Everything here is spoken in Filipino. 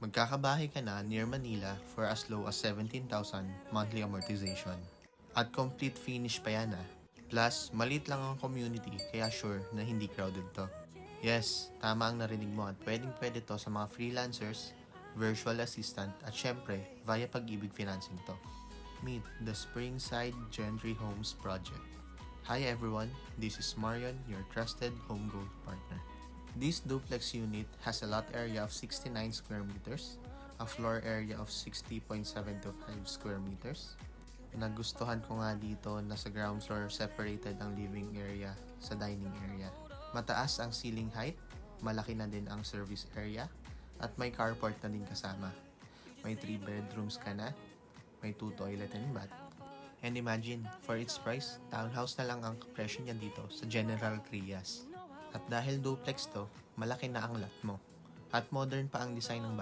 Magkakabahay ka na near Manila for as low as 17,000 monthly amortization. At complete finish pa yan. Plus, maliit lang ang community kaya sure na hindi crowded to. Yes, tama ang narinig mo at pwedeng-pwede to sa mga freelancers, virtual assistant at syempre via Pag-ibig financing to. Meet the Springside Gentry Homes Project. Hi everyone, this is Marion, your trusted home goal partner. This duplex unit has a lot area of 69 square meters, a floor area of 60.75 square meters. Nagustuhan ko nga dito na sa ground floor separated ang living area sa dining area. Mataas ang ceiling height, malaki na din ang service area, at may carport na din kasama. May 3 bedrooms ka na, may 2 toilet and bath. And imagine, for its price, townhouse na lang ang presyo niya dito sa General Trias. At dahil duplex to, malaki na ang lot mo. At modern pa ang design ng bahay.